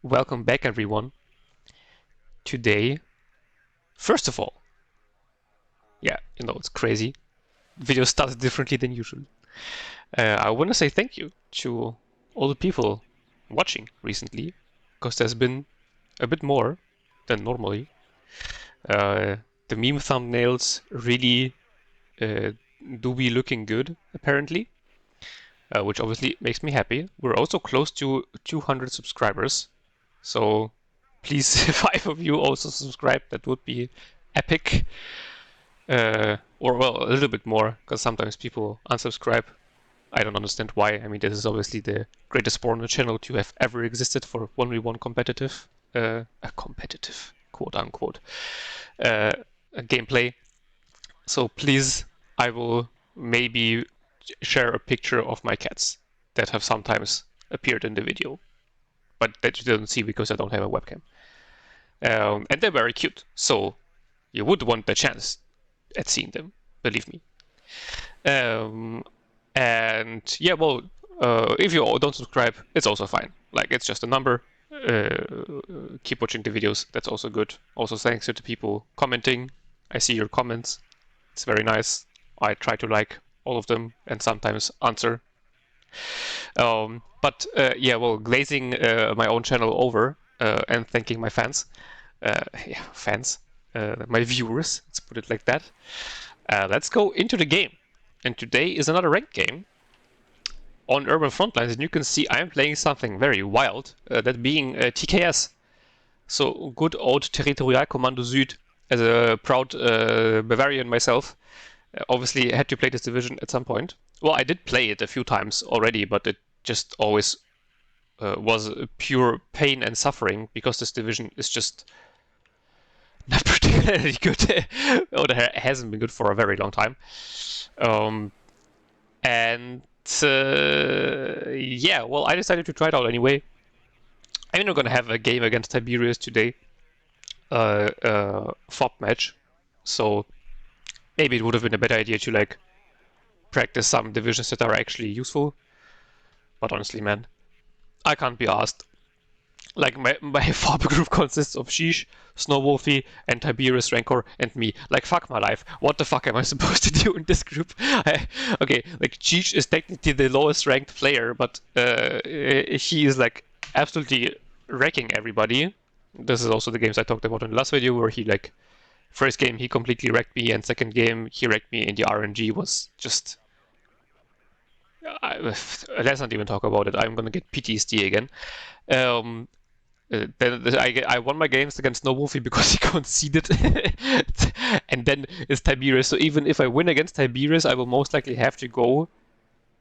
Welcome back, everyone. Today, first of all, it's crazy. Video started differently than usual. I want to say thank you to all the people watching recently, because there's been a bit more than normally. Uh, the meme thumbnails really uh, do be looking good, apparently, which obviously makes me happy. We're also close to 200 subscribers, so please, 5 of you also subscribe. That would be epic. Or well, a little bit more, because sometimes people unsubscribe. I don't understand why. I mean, this is obviously the greatest porno channel to have ever existed for 1v1 competitive, a competitive, quote unquote, uh, gameplay. So please, I will maybe share a picture of my cats that have sometimes appeared in the video, but that you didn't see because I don't have a webcam. And they're very cute, so you would want the chance at seeing them, believe me. And yeah, well, if you don't subscribe, it's also fine. Like, it's just a number. Keep watching the videos. That's also good. Also, thanks to the people commenting. I see your comments. It's very nice. I try to like all of them and sometimes answer. But yeah, well, glazing my own channel over and thanking my fans. Fans. My viewers. Let's put it like that. Let's go into the game. And today is another ranked game on Urban Frontlines, and you can see I'm playing something very wild, that being TKS. So good old Territorialkommando Süd. As a proud Bavarian myself, obviously had to play this division at some point. Well, I did play it a few times already, but it just always was pure pain and suffering because this division is just not particularly good, or hasn't been good for a very long time. And yeah, well, I decided to try it out anyway. I'm not gonna have a game against Tiberius today, FOB match, so maybe it would have been a better idea to like practice some divisions that are actually useful. But honestly, man, I can't be asked. Like, my FOB group consists of Sheesh, Snowwolfie, and Tiberius Rancor, and me. Like, fuck my life. What the fuck am I supposed to do in this group? Okay, like, Sheesh is technically the lowest ranked player, but he is, like, absolutely wrecking everybody. This is also the games I talked about in the last video, where he, like, first game he completely wrecked me, and second game he wrecked me, and the RNG was just... let's not even talk about it. I'm gonna get PTSD again. Then I won my games against Snowwolfie because he conceded, and then it's Tiberius. So even if I win against Tiberius, I will most likely have to go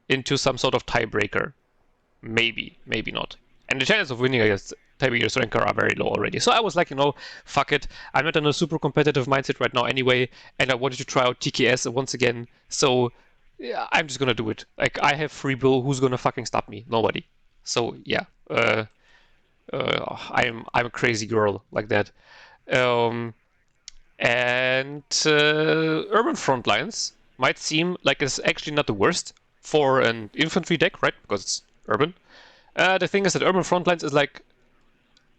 into some sort of tiebreaker. Maybe, maybe not. And the chances of winning against Tiberius Rancor are very low already. So I was like, fuck it. I'm not in a super competitive mindset right now anyway, and I wanted to try out TKS once again. So yeah, I'm just gonna do it. Like, I have free will. Who's gonna fucking stop me? Nobody. So yeah. I'm a crazy girl like that. And Urban Frontlines might seem like it's actually not the worst for an infantry deck, right? Because it's urban. The thing is that Urban Frontlines is like,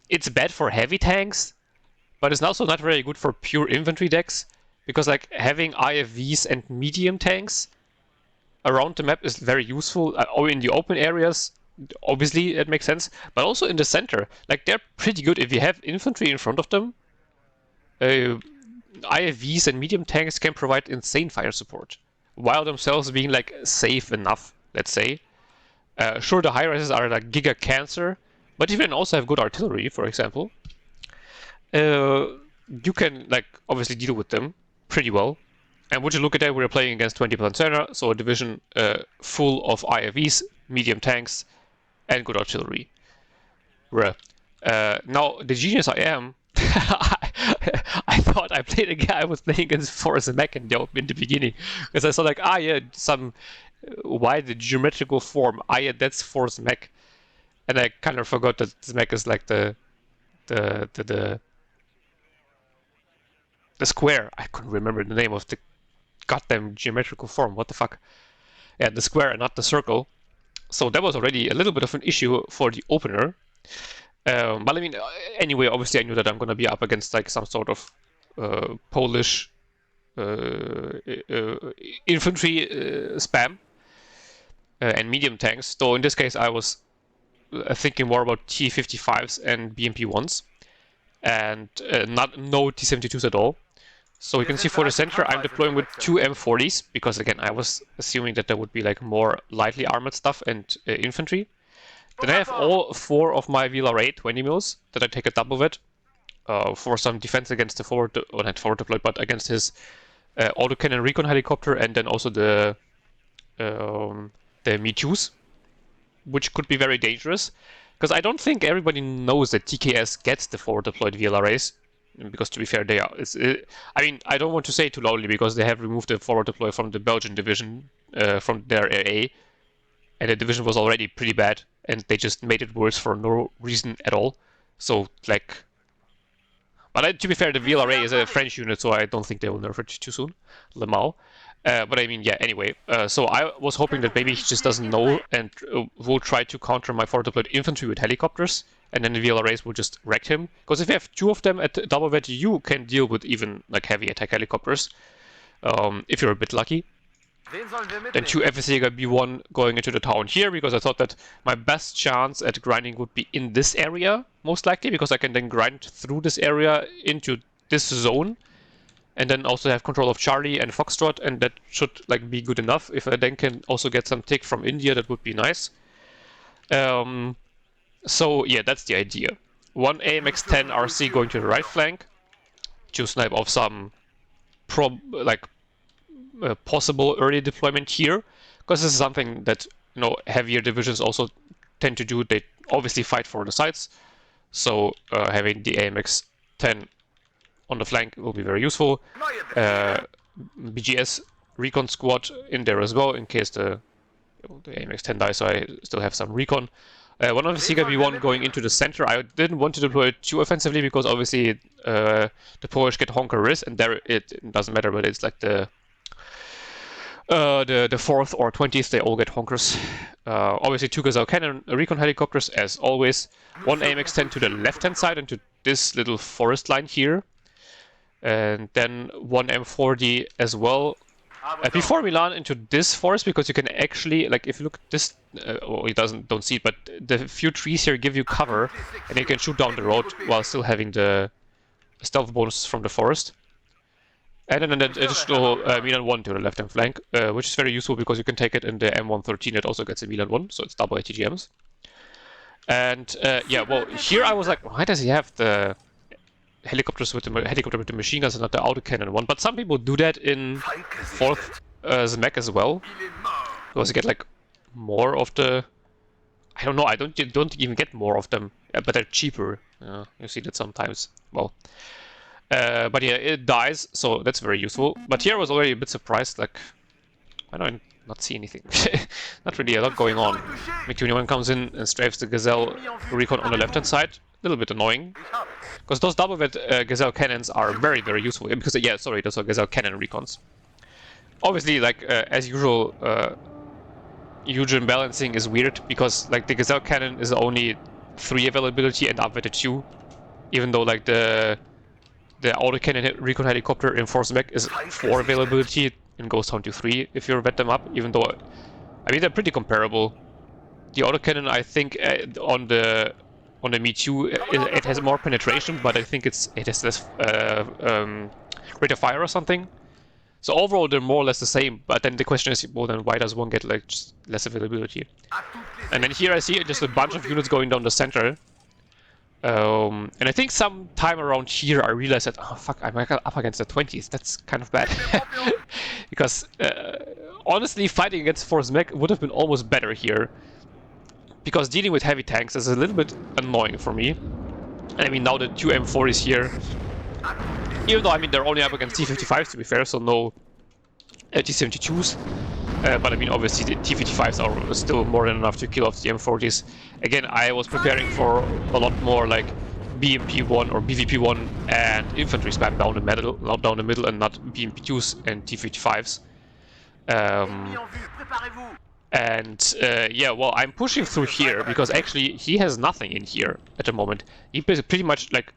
it's bad for heavy tanks, but it's also not very good for pure infantry decks, because like having IFVs and medium tanks around the map is very useful, or in the open areas. Obviously, it makes sense, but also in the center, like, they're pretty good if you have infantry in front of them. IFVs and medium tanks can provide insane fire support, while themselves being like safe enough, let's say. Sure, the high rises are like giga cancer, but you can also have good artillery, for example. You can like obviously deal with them pretty well. And would you look at that, we're playing against 20 Pancerna, so a division full of IFVs, medium tanks, and good artillery. Now, the genius I am, I thought I played a guy I was playing against Forrest Mac in the beginning, because I saw like, why the geometrical form? That's Forrest Mac, and I kind of forgot that this Mac is like the square. I couldn't remember the name of the goddamn geometrical form. What the fuck? Yeah, the square and not the circle. So that was already a little bit of an issue for the opener. But I mean, anyway, obviously I knew that I'm gonna be up against like some sort of Polish infantry spam and medium tanks. Though in this case I was thinking more about T-55s and BMP-1s, and no T-72s at all. So you can see for the center I'm deploying with 2 M40s, because again I was assuming that there would be like more lightly armored stuff and infantry. Then I have all 4 of my VLR-8 20 mils that I take a double with for some defense against the forward, or not forward deployed, but against his autocannon recon helicopter, and then also the Me-2s, which could be very dangerous. Because I don't think everybody knows that TKS gets the forward deployed VLRAs. Because to be fair, they are. I mean, I don't want to say it too loudly because they have removed the forward deploy from the Belgian division, from their AA, and the division was already pretty bad, and they just made it worse for no reason at all. So, like... But to be fair, the VLRA is a French unit, so I don't think they will nerf it too soon. Le Mans. But I mean, yeah, anyway. So I was hoping that maybe he just doesn't know and will try to counter my forward deployed infantry with helicopters, and then the VLRAs will just wreck him. Because if you have 2 of them at double vet, you can deal with even like heavy attack helicopters, if you're a bit lucky. Then 2 FSJäger B1 going into the town here, because I thought that my best chance at grinding would be in this area, most likely, because I can then grind through this area into this zone, and then also have control of Charlie and Foxtrot, and that should like be good enough. If I then can also get some tick from India, that would be nice. So yeah, that's the idea. 1 AMX-10 RC going to the right flank to snipe off some possible early deployment here, because this is something that heavier divisions also tend to do. They obviously fight for the sites, so having the AMX-10 on the flank will be very useful. BGS recon squad in there as well in case the AMX-10 dies, so I still have some recon. One of the Sieger B1 going into the center. I didn't want to deploy it too offensively because obviously the Polish get honker risk, and there it doesn't matter whether it's like the 4th or 20th, they all get honkers. Obviously 2 Gazelle cannon recon helicopters as always. 1 AMX-10 to the left-hand side into this little forest line here. And then 1 M40 as well. Before we land into this forest, because you can actually, like, if you look at this, well, you don't see it, but the few trees here give you cover, and you can shoot down the road while still having the stealth bonus from the forest. And then an additional Milan 1 to the left-hand flank, which is very useful because you can take it in the M113. It also gets a Milan 1, so it's double ATGMs. And yeah, well, here I was like, why does he have the helicopters with the helicopter with the machine guns and not the autocannon one? But some people do that in 4th Zemek as well, because you get like more of the... I don't know, I don't even get more of them, but they're cheaper. You see that sometimes. Well... but yeah, it dies, so that's very useful. But here I was already a bit surprised, like, why do I not see anything? Not really a lot going on. MiG-21 comes in and strafes the Gazelle recon on the left-hand side. A little bit annoying. Because those double-vet Gazelle cannons are very, very useful. Because, yeah, sorry, those are Gazelle cannon recons. Obviously, like, as usual, Eugen balancing is weird, because, like, the Gazelle cannon is only 3 availability and upvetted 2. Even though, like, the autocannon recon helicopter in Force Mech is 4 availability and goes down to 3 if you vet them up, even though, I mean, they're pretty comparable. The autocannon, I think, on the Me-2, it has more penetration, but I think it has less rate of fire or something. So overall, they're more or less the same, but then the question is, well, then why does one get, like, just less availability? And then here I see just a bunch of units going down the center. And I think sometime around here I realized that, oh fuck, I'm up against the 20s. That's kind of bad. Because, honestly, fighting against Force Mech would have been almost better here. Because dealing with heavy tanks is a little bit annoying for me. And I mean, now the 2 M40s here, even though, I mean, they're only up against T-55s, to be fair, so no T-72s. But I mean, obviously the T-55s are still more than enough to kill off the M40s. Again, I was preparing for a lot more like BMP-1 or BVP-1 and infantry spam down the middle, and not BMP-2s and T-55s. And yeah, well, I'm pushing through here because actually he has nothing in here at the moment. He pretty much like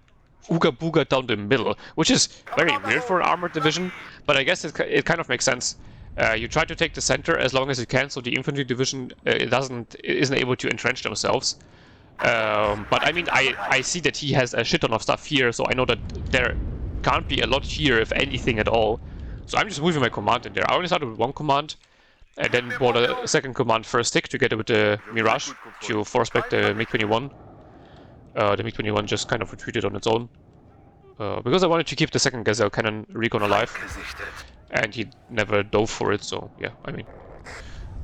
ooga booga down the middle, which is very weird for an armored division, but I guess it kind of makes sense. You try to take the center as long as you can, so the infantry division isn't able to entrench themselves. But I mean, I see that he has a shit ton of stuff here, so I know that there can't be a lot here, if anything at all. So I'm just moving my command in there. I only started with one command, and then bought a second command first stick together with the Mirage to force back the MiG-21. The MiG-21 just kind of retreated on its own. Because I wanted to keep the second Gazelle cannon recon alive. And he never dove for it, so yeah, I mean,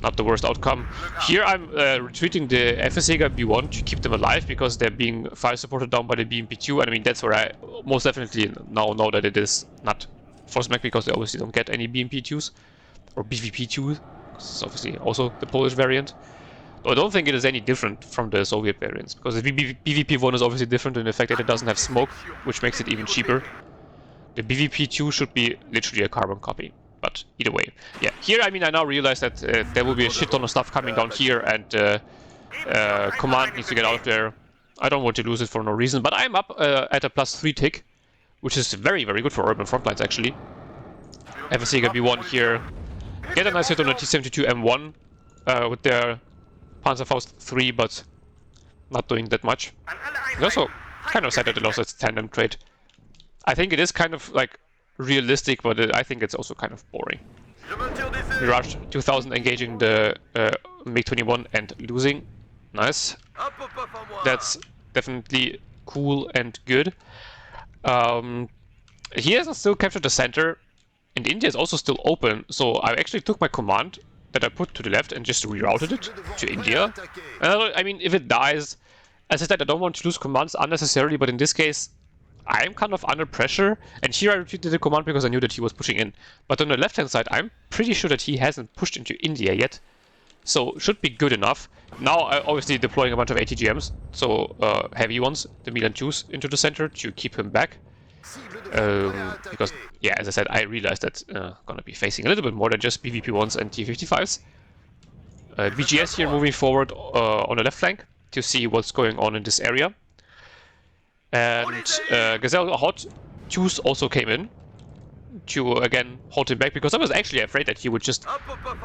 not the worst outcome. Here I'm retreating the FSEGA B1 to keep them alive because they're being fire supported down by the BMP-2, and I mean, that's where I most definitely now know that it is not force mech because they obviously don't get any BMP-2s. Or BVP-2, it's obviously also the Polish variant. Though I don't think it is any different from the Soviet variants, because the BVP-1 is obviously different in the fact that it doesn't have smoke, which makes it even cheaper. The BVP-2 should be literally a carbon copy, but either way. Yeah, here I mean I now realize that there will be a shit ton of stuff coming down here, and command needs to get out of there. I don't want to lose it for no reason, but I'm up at a +3 tick, which is very, very good for Urban Frontlines actually. FSEGA B1 here. Get a nice hit on the T-72 M1 with their Panzerfaust 3, but not doing that much. And also kind of sad that they lost its tandem trait. I think it is kind of like realistic, but I think it's also kind of boring. Mirage 2000 engaging the MiG-21 and losing. Nice. That's definitely cool and good. He hasn't still captured the center. And India is also still open, so I actually took my command that I put to the left and just rerouted it to India. I mean, if it dies, as I said, I don't want to lose commands unnecessarily, but in this case, I'm kind of under pressure. And here I retreated the command because I knew that he was pushing in. But on the left-hand side, I'm pretty sure that he hasn't pushed into India yet. So, should be good enough. Now, I'm obviously deploying a bunch of ATGMs, so heavy ones, the Milan 2s, into the center to keep him back. Because, yeah, as I said, I realized that gonna be facing a little bit more than just BVP-1s and T-55s. BGS here moving forward on the left flank to see what's going on in this area. And Gazelle Hot 2s also came in to, again, hold him back, because I was actually afraid that he would just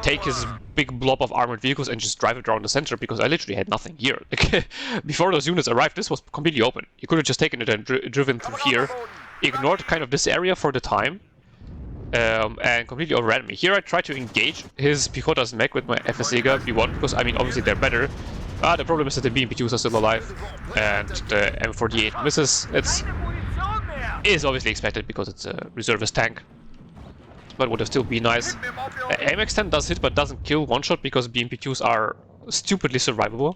take his big blob of armored vehicles and just drive it around the center, because I literally had nothing here. Before those units arrived, this was completely open. You could have just taken it and driven through here, ignored kind of this area for the time, and completely overran me. Here I tried to engage his Pichota's mech with my FSEGA B1, because, I mean, obviously they're better. The problem is that the BMP-2s are still alive, and the M48 misses. Is obviously expected because it's a reservist tank, but would have still be nice. AMX-10 does hit, but doesn't kill one-shot because BMP-2s are stupidly survivable.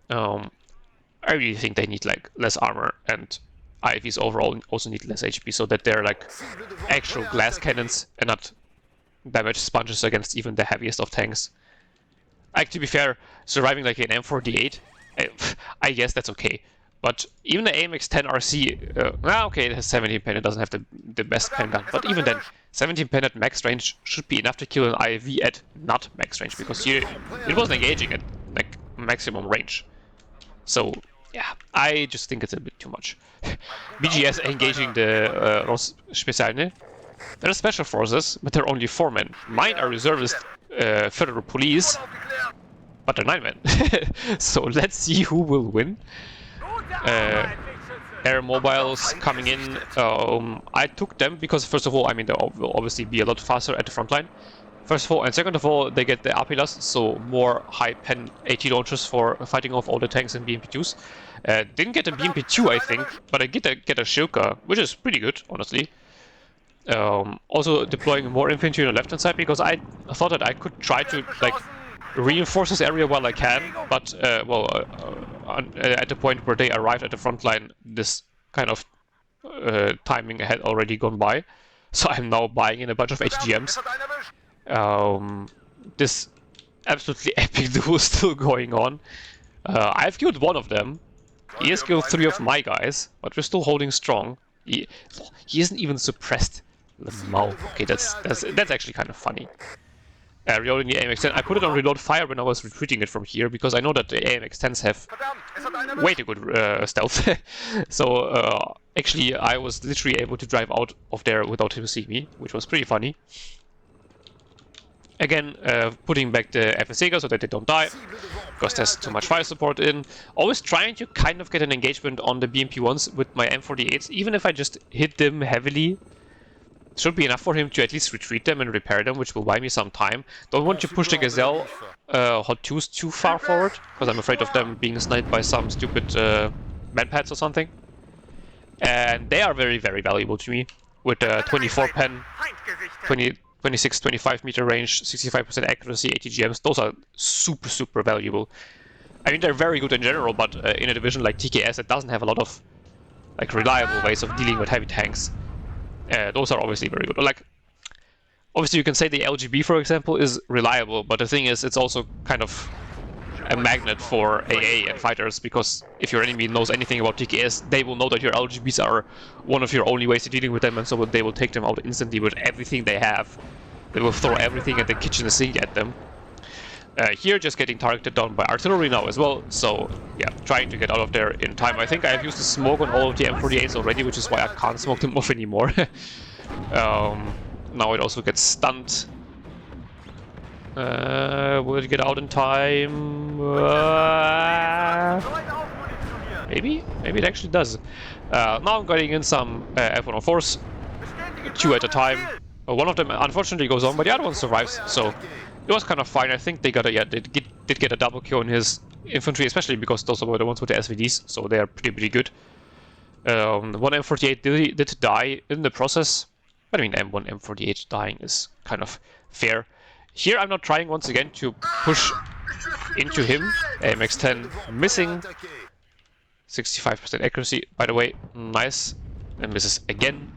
I really think they need like less armor, and IFVs overall also need less HP, so that they're like actual glass cannons and not damage sponges against even the heaviest of tanks. Like, to be fair, surviving like an M48, I guess that's okay. But even the AMX-10 RC, okay, it has 17 pen, it doesn't have the best pen gun, but even then, 17 pen at max range should be enough to kill an IFV at not max range, because here it wasn't engaging at like maximum range. So, yeah, I just think it's a bit too much. BGS engaging the Ross Spezialne. They're special forces, but they're only 4 men. Mine are reservist federal police, but they're 9 men. So let's see who will win. Air mobiles coming in. I took them because, first of all, I mean, they will obviously be a lot faster at the front line. First of all, and second of all, they get the Apilas, so more high pen AT launchers for fighting off all the tanks and BMP-2s. Didn't get a BMP-2, I think, but I get a Shilka, which is pretty good, honestly. Also deploying more infantry on the left-hand side, because I thought that I could try to, like, reinforce this area while I can, but, at the point where they arrived at the front line, this kind of timing had already gone by. So I'm now buying in a bunch of HGMs. This absolutely epic duel is still going on. I've killed one of them. He has killed 3 of my guys, but we're still holding strong. He isn't even suppressed. Okay, that's actually kind of funny. Reloading the AMX-10. I put it on reload fire when I was retreating it from here, because I know that the AMX-10s have way too good stealth. So actually I was literally able to drive out of there without him seeing me, which was pretty funny. Again, putting back the FSEGA so that they don't die, because there's too much fire support in. Always trying to kind of get an engagement on the BMP-1s with my M48s, even if I just hit them heavily. Should be enough for him to at least retreat them and repair them, which will buy me some time. Don't want to push the Gazelle Hot 2s too far forward, because I'm afraid of them being sniped by some stupid manpads or something. And they are very, very valuable to me, with 24 pen, 26, 25 meter range, 65% accuracy, ATGMs. Those are super, super valuable. I mean, they're very good in general, but in a division like TKS, it doesn't have a lot of like reliable ways of dealing with heavy tanks. Those are obviously very good. Like, obviously you can say the LGB, for example, is reliable, but the thing is, it's also kind of a magnet for AA and fighters, because if your enemy knows anything about TKS, they will know that your LGBs are one of your only ways of dealing with them, and so they will take them out instantly with everything they have. They will throw everything at the kitchen sink at them. Here, just getting targeted down by artillery now as well, so yeah, trying to get out of there in time. I think I have used the smoke on all of the M48s already, which is why I can't smoke them off anymore. Now it also gets stunned. Will it get out in time? Maybe? Maybe it actually does. Now I'm getting in some F-104s, 2 at a time. One of them unfortunately goes on, but the other one survives, so it was kind of fine. I think they got a, did get a double kill in his infantry, especially because those were the ones with the SVDs, so they are pretty good. One M48 did die in the process, but I mean, M1 M48 dying is kind of fair. Here I'm not trying once again to push into him. AMX-10 missing. 65% accuracy, by the way, nice. And misses again.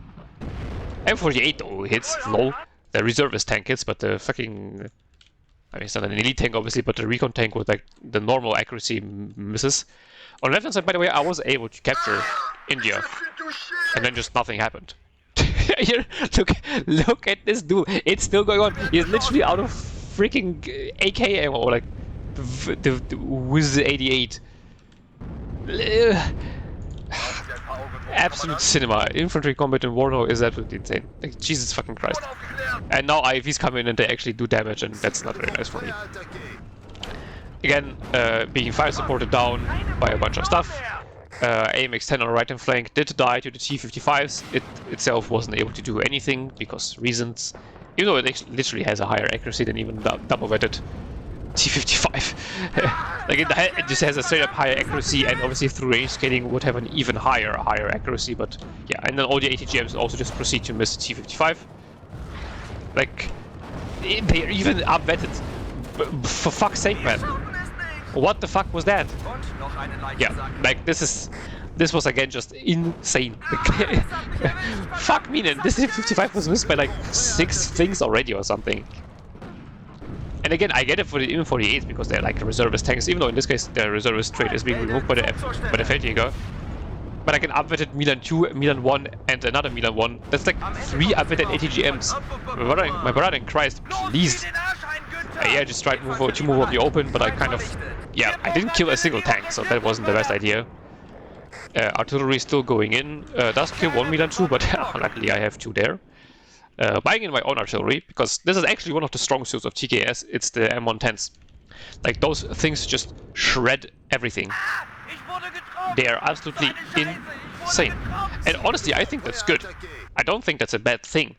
M48 though hits low. The reservist tank hits, but the fucking... I mean, it's not an elite tank obviously, but the recon tank with like the normal accuracy misses. On the left hand side, by the way, I was able to capture India, and then just nothing happened. Here, look at this dude. It's still going on. He's literally out of freaking AK ammo, like the Wiz 88. Absolute cinema. Infantry combat in WARNO is absolutely insane. Like, Jesus fucking Christ. And now IFVs come in and they actually do damage, and that's not very nice for me. Again, being fire supported down by a bunch of stuff. AMX-10 on the right hand flank did die to the T-55s. It itself wasn't able to do anything because reasons. Even though it literally has a higher accuracy than even double-vetted T-55. Like it just has a straight up higher accuracy, and obviously through range scaling would have an even higher accuracy. But yeah, and then all the ATGMs also just proceed to miss the T-55. Like they're even upvetted. For fuck's sake, man! What the fuck was that? Yeah, like this was again just insane. Fuck me, and this T-55 was missed by like 6 things already or something. And again, I get it for the M48s because they're like reservist tanks, even though in this case the reservist trait is being removed by the Feldjäger. But I can upvetted Milan 2, Milan 1, and another Milan 1. That's like 3 upvetted ATGMs. My brother in Christ, please. Yeah, I just tried to move up the open, but I kind of... Yeah, I didn't kill a single tank, so that wasn't the best idea. Artillery still going in. Does kill 1 Milan 2, but luckily I have 2 there. Buying in my own artillery, because this is actually one of the strong suits of TKS. It's the M110s. Like, those things just shred everything. They are absolutely insane. And honestly, I think that's good. I don't think that's a bad thing.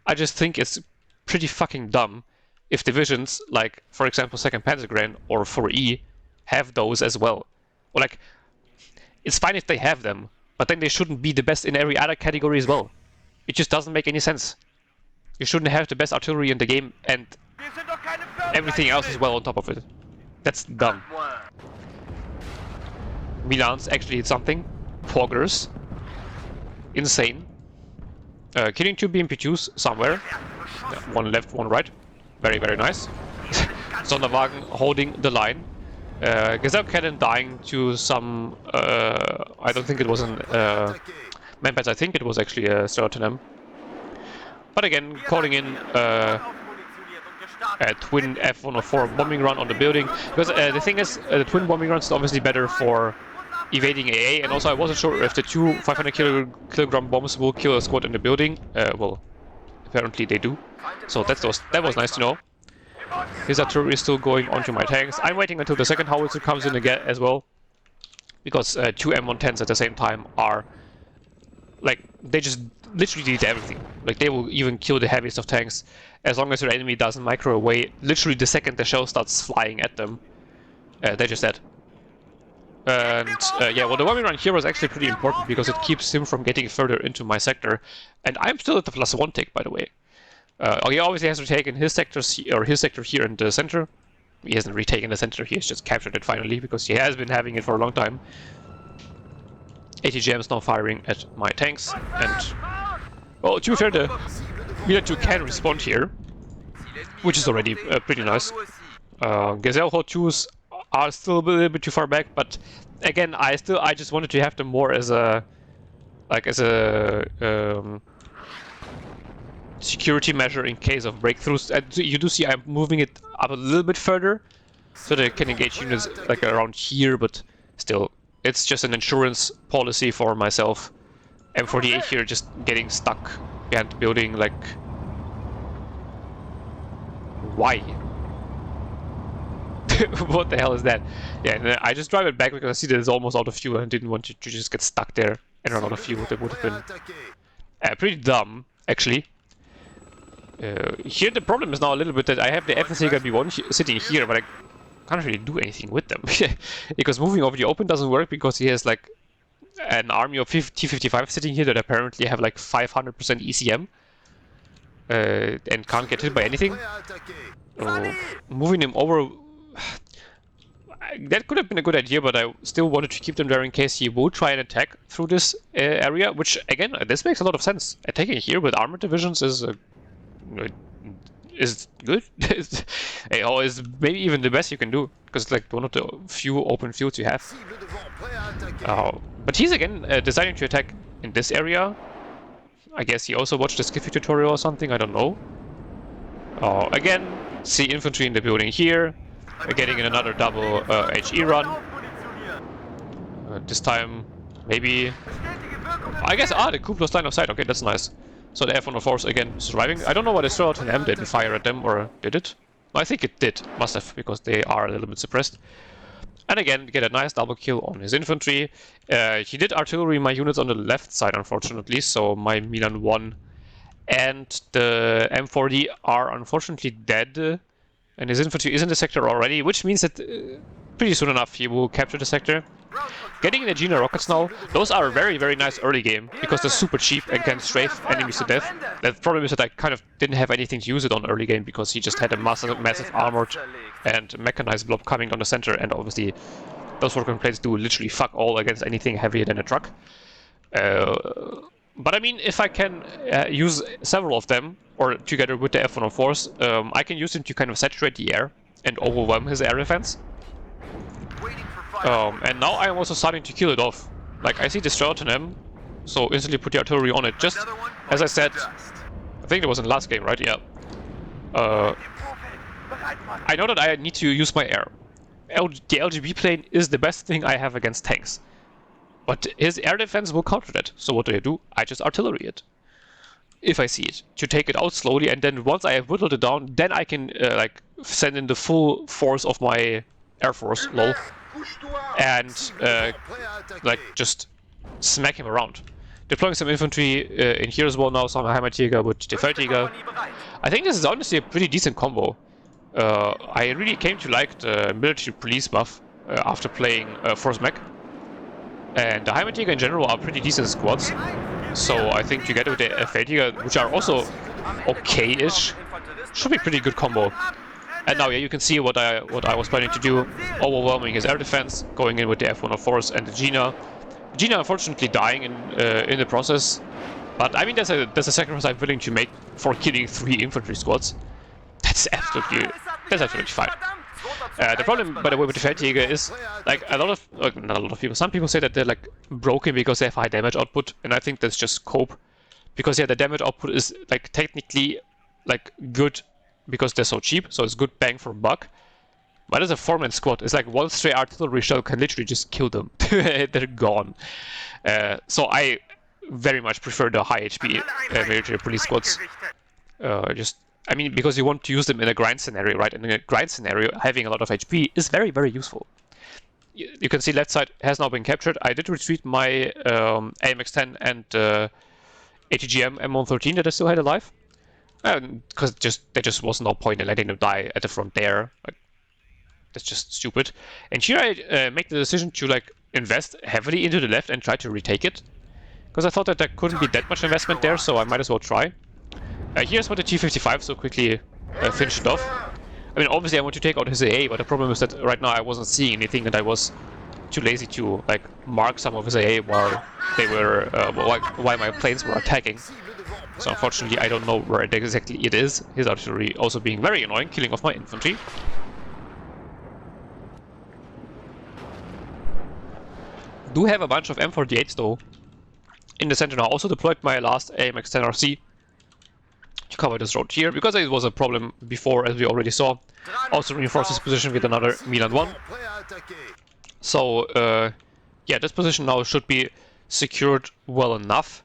I just think it's pretty fucking dumb if divisions, like, for example, 2nd Panzergrenadier or 4E, have those as well. Or, like, it's fine if they have them, but then they shouldn't be the best in every other category as well. It just doesn't make any sense. You shouldn't have the best artillery in the game and everything else as well on top of it. That's dumb. Milan's actually did something. Poggers. Insane. Killing 2 BMP2s somewhere. One left, one right. Very, very nice. Sonderwagen holding the line. Gazelle Cannon dying to some... I don't think it was an... Manpads, I think it was actually a Stratum. But again, calling in twin F-104 bombing run on the building. Because the thing is, the twin bombing runs is obviously better for evading AA, and also I wasn't sure if the two 500 kilogram bombs will kill a squad in the building. Well, apparently they do. So that was nice to know. His artillery is still going onto my tanks. I'm waiting until the second howitzer comes in again as well. Because two M110s at the same time are... like, they just literally did everything. Like, they will even kill the heaviest of tanks as long as your enemy doesn't micro away. Literally the second the shell starts flying at them, they're just dead. And yeah, well, the bombing run here was actually pretty important because it keeps him from getting further into my sector. And I'm still at the +1 take, by the way. He obviously has retaken his sectors, or his sector here in the center. He hasn't retaken the center, he has just captured it finally, because he has been having it for a long time. ATGM's now firing at my tanks, and... well, to be fair, the Mila-2 can respond here, which is already pretty nice. Gazelle Hot 2s are still a little bit too far back, but again, I just wanted to have them more as a... like, as a... security measure in case of breakthroughs. And you do see I'm moving it up a little bit further, so that I can engage units like around here, but still, it's just an insurance policy for myself. M48 here just getting stuck behind the building, like... why? What the hell is that? Yeah, and I just drive it back because I see that it's almost out of fuel and didn't want to just get stuck there and run out of fuel. That would have been pretty dumb, actually. Here the problem is now a little bit that I have the FSA B1 sitting here, but I can't really do anything with them. Because moving over the open doesn't work because he has like an army of T-55 sitting here that apparently have like 500% ECM and can't get hit by anything. Moving him over... that could have been a good idea, but I still wanted to keep them there in case he would try and attack through this area, which, again, this makes a lot of sense. Attacking here with armored divisions is good. Is maybe even the best you can do, because it's like one of the few open fields you have. But he's again deciding to attack in this area. I guess he also watched the Skiffy tutorial or something, I don't know. Again, see infantry in the building here. Getting in another double HE run. This time, maybe... I guess, the coup plus line of sight, okay, that's nice. So the F-104s again surviving. I don't know why the Stroud M didn't fire at them, or did it? I think it did, must have, because they are a little bit suppressed. And again, get a nice double kill on his infantry. He did artillery my units on the left side, unfortunately, so my Milan 1 and the M40 are unfortunately dead. And his infantry is in the sector already, which means that pretty soon enough he will capture the sector. Getting the Gina rockets now, those are very, very nice early game, because they're super cheap and can strafe enemies to death. The problem is that I kind of didn't have anything to use it on early game, because he just had a massive armored and mechanized blob coming down the center, and obviously those rocket plates do literally fuck all against anything heavier than a truck. But I mean, if I can use several of them, or together with the F-104s, I can use them to kind of saturate the air and overwhelm his air defense. And now I'm also starting to kill it off. Like, I see the Stroud on him, so instantly put the artillery on it. Just as I said, I think it was in the last game, right? Yeah. I know that I need to use my air. The LGB plane is the best thing I have against tanks. But his air defense will counter that. So what do? I just artillery it. If I see it. To take it out slowly, and then once I have whittled it down, then I can like send in the full force of my air force, lol. And like just smack him around. Deploying some infantry in here as well now, some Heimatjäger with the Feldjäger. I think this is honestly a pretty decent combo. I really came to like the military police buff after playing Force Mech. And the Heimatjäger in general are pretty decent squads. So I think together with the Feldjäger, which are also okay-ish, should be pretty good combo. And now, yeah, you can see what I was planning to do, overwhelming his air defense, going in with the F-104s and the Gina. Gina unfortunately dying in the process, but I mean that's a sacrifice I'm willing to make for killing 3 infantry squads. That's absolutely fine. The problem, by the way, with the Feldjäger is like not a lot of people. Some people say that they're like broken because they have high damage output, and I think that's just cope. Because yeah, the damage output is like technically like good because they're so cheap, so it's good bang for buck. But as a 4-man squad, it's like one stray artillery shell can literally just kill them. They're gone. So I very much prefer the high HP military police squads. I mean, because you want to use them in a grind scenario, right? And in a grind scenario, having a lot of HP is very, very useful. You can see left side has now been captured. I did retreat my AMX-10 and ATGM M113 that I still had alive. Because there just was no point in letting them die at the front there. Like, that's just stupid. And here I make the decision to like invest heavily into the left and try to retake it. Because I thought that there couldn't be that much investment there, so I might as well try. Here's what the T-55 so quickly finished off. I mean, obviously I want to take out his AA, but the problem is that right now I wasn't seeing anything, and I was too lazy to like mark some of his AA while they were while my planes were attacking. So unfortunately, I don't know where exactly it is. His artillery also being very annoying, killing off my infantry. Do have a bunch of M48s though in the center now. Also deployed my last AMX-10 RC to cover this road here, because it was a problem before, as we already saw. Also reinforced this position with another Milan 1. So yeah, this position now should be secured well enough.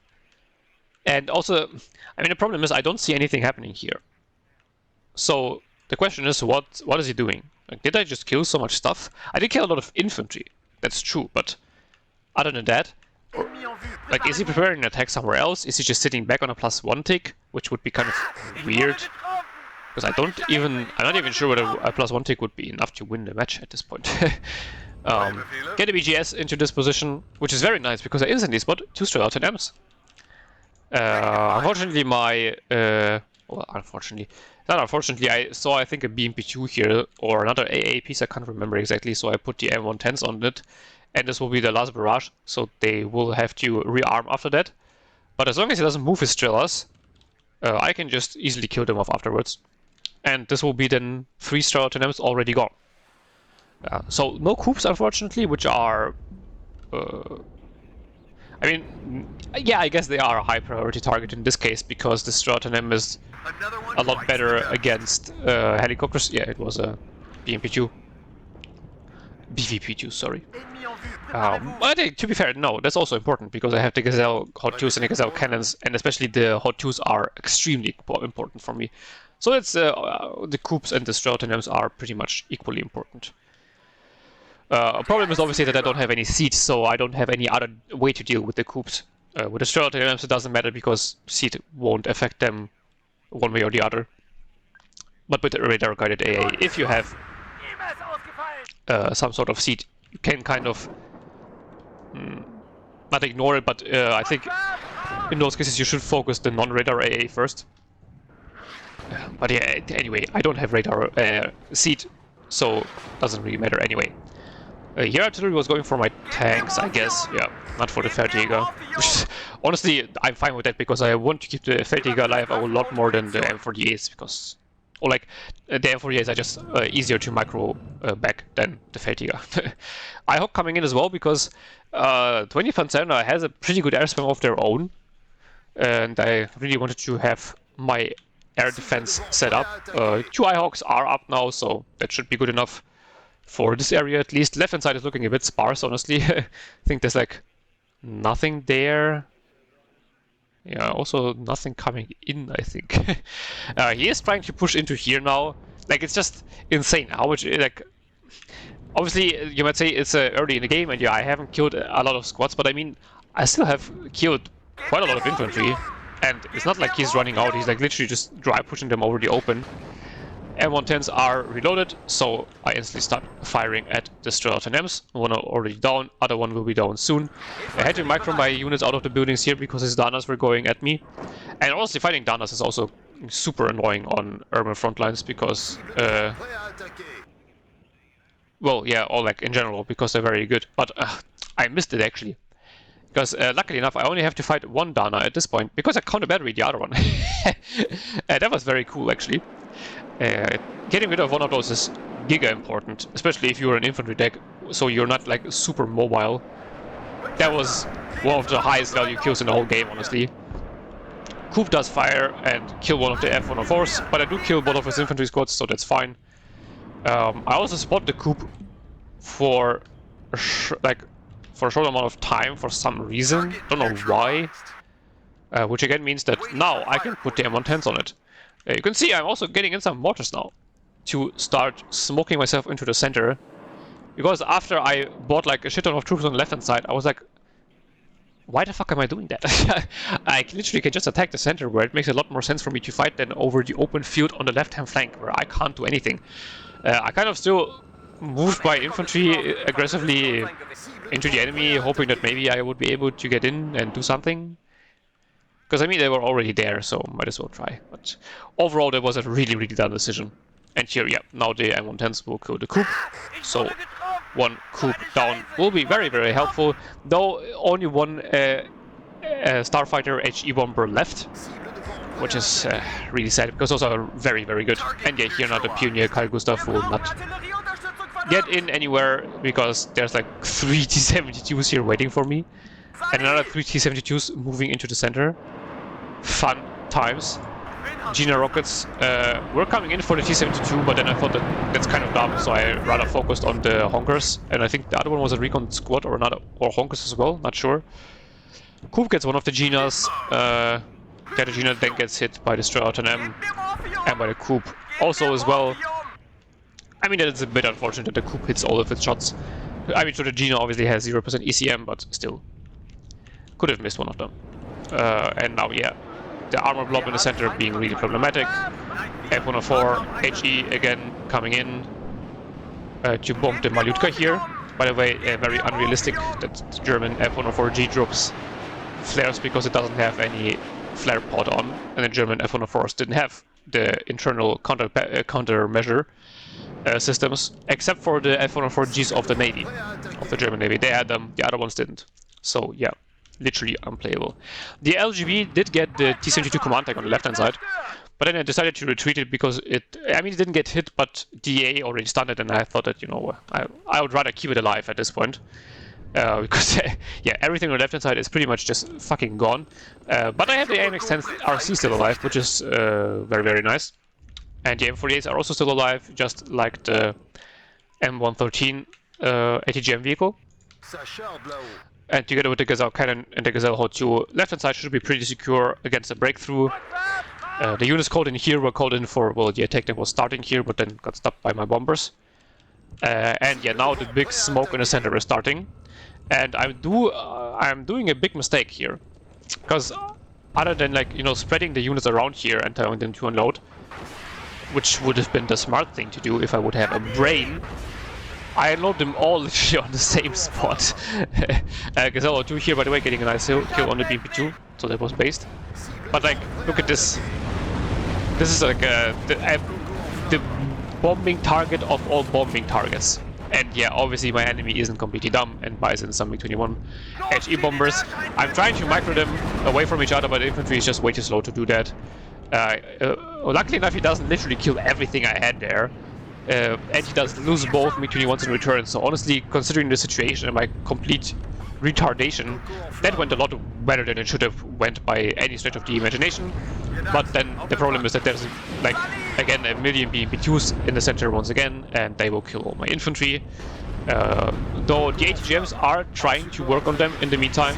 And also, I mean, the problem is I don't see anything happening here. So the question is, what is he doing? Like, did I just kill so much stuff? I did kill a lot of infantry, that's true, but other than that, like, is he preparing an attack somewhere else? Is he just sitting back on a +1 tick, which would be kind of weird? Because I'm not even sure whether a +1 tick would be enough to win the match at this point. Get a BGS into this position, which is very nice because I instantly spot 2 stray LTMs. Unfortunately, I saw, I think, a BMP2 here, or another AA piece, I can't remember exactly, so I put the M110s on it, and this will be the last barrage, so they will have to rearm after that. But as long as he doesn't move his Strellas, I can just easily kill them off afterwards. And this will be then 3 stray LTMs already gone. So no coups, unfortunately, which are... I mean, yeah, I guess they are a high priority target in this case, because the stray LTM is a lot better against helicopters. Yeah, it was a BMP2. BVP2, sorry. But to be fair, no, that's also important, because I have the Gazelle Hot 2s and the Gazelle cannons, and especially the Hot 2s are extremely important for me. So it's the coups and the stray LTMs are pretty much equally important. A problem is obviously that I don't have any seat, so I don't have any other way to deal with the coups. With the stray LTMs it doesn't matter, because seat won't affect them one way or the other. But with the radar guided AA, if you have some sort of seat, you can kind of not ignore it, but I think in those cases you should focus the non-radar AA first. But yeah, anyway, I don't have radar seat, so it doesn't really matter anyway. Here artillery was going for my tanks, I guess, yeah, not for the Feldjäger. Honestly, I'm fine with that, because I want to keep the Feldjäger alive a lot more than the M48s, because... Or like, the M48s are just easier to micro back than the Feldjäger. IHawk coming in as well, because 20 Pancerna has a pretty good air spam of their own, and I really wanted to have my air defense set up. 2 IHawks are up now, so that should be good enough for this area at least. Left hand side is looking a bit sparse, honestly. I think there's like nothing there. Yeah, also nothing coming in, I think. He is trying to push into here now. Like, it's just insane how much, like... Obviously, you might say it's early in the game, and yeah, I haven't killed a lot of squads, but I mean, I still have killed quite a lot of infantry. And it's not like he's running out, he's like literally just dry pushing them over the open. M110s are reloaded, so I instantly start firing at the stray LTMs. One already down, other one will be down soon. I had to micro my units out of the buildings here because his Danas were going at me. And honestly, fighting Danas is also super annoying on Urban Frontlines, because... well, yeah, or like in general, because they're very good. But I missed it actually. Because luckily enough, I only have to fight one Dana at this point, because I counter battery the other one. That was very cool actually. Getting rid of one of those is giga important, especially if you're an infantry deck, so you're not like super mobile. That was one of the highest value kills in the whole game, honestly. Coup does fire and kill one of the F-104s, but I do kill one of his infantry squads, so that's fine. I also spot the Coup for a short amount of time for some reason. Don't know why. Which again means that now I can put the M110s on it. You can see I'm also getting in some mortars now to start smoking myself into the center. Because after I bought like a shit ton of troops on the left hand side, I was like, why the fuck am I doing that? I literally can just attack the center, where it makes a lot more sense for me to fight than over the open field on the left-hand flank, where I can't do anything. I kind of still moved my infantry aggressively into the enemy, hoping that maybe I would be able to get in and do something. Because I mean, they were already there, so might as well try. But overall, that was a really, really dumb decision. And here, yeah, now the M110s will kill the Coup. So one Coup down will be very, very helpful. Though only one Starfighter HE bomber left, which is really sad, because those are very, very good. And yeah, here now the Pioneer Carl Gustav will not get in anywhere, because there's like 3 T-72s here waiting for me. And another 3 T-72s moving into the center. Fun times. Gina rockets were coming in for the T-72, but then I thought that that's kind of dumb, so I rather focused on the Honkers. And I think the other one was a recon squad or Honkers as well, not sure. Coup gets one of the Ginas. The other Gina then gets hit by the Strauton M and by the Coup also as well. I mean, that it's a bit unfortunate that the Coup hits all of its shots. I mean, so the Gina obviously has 0% ECM, but still. Could have missed one of them. And now, yeah, the armor blob in the center being really problematic. F-104 HE again coming in to bomb the Malutka here. By the way, very unrealistic that German F-104G drops flares because it doesn't have any flare pod on, and the German F-104s didn't have the internal countermeasure systems, except for the F-104Gs of the Navy, of the German Navy. They had them, the other ones didn't. So yeah, literally unplayable. The LGB did get the T-72 command tank on the left-hand side, but then I decided to retreat it because it didn't get hit, but DA already stunned it, and I thought that, you know, I would rather keep it alive at this point. Because, yeah, everything on the left-hand side is pretty much just fucking gone. But I have the AMX-10 RC still alive, which is very, very nice. And the M48s are also still alive, just like the M113 ATGM vehicle. And together with the Gazelle cannon and the Gazelle HO2, left-hand side should be pretty secure against a breakthrough. The units called in here were called in for, well, the attack that was starting here, but then got stopped by my bombers. And yeah, now the big smoke in the center is starting. And I'm doing a big mistake here. Because other than, like, you know, spreading the units around here and telling them to unload, which would have been the smart thing to do if I would have a brain, I unload them all literally on the same spot. Gazelle 2 here, by the way, getting a nice kill on the BP2, so that was based. But like, look at this. This is like the bombing target of all bombing targets. And yeah, obviously my enemy isn't completely dumb and buys in some MiG-21 HE bombers. I'm trying to micro them away from each other, but the infantry is just way too slow to do that. Luckily enough, he doesn't literally kill everything I had there. And he does lose both MiG-21s in return, so honestly, considering the situation and my complete retardation, that went a lot better than it should have went by any stretch of the imagination. But then the problem is that there's, like, again, a million BMP2s in the center once again, and they will kill all my infantry. Though the ATGMs are trying to work on them in the meantime.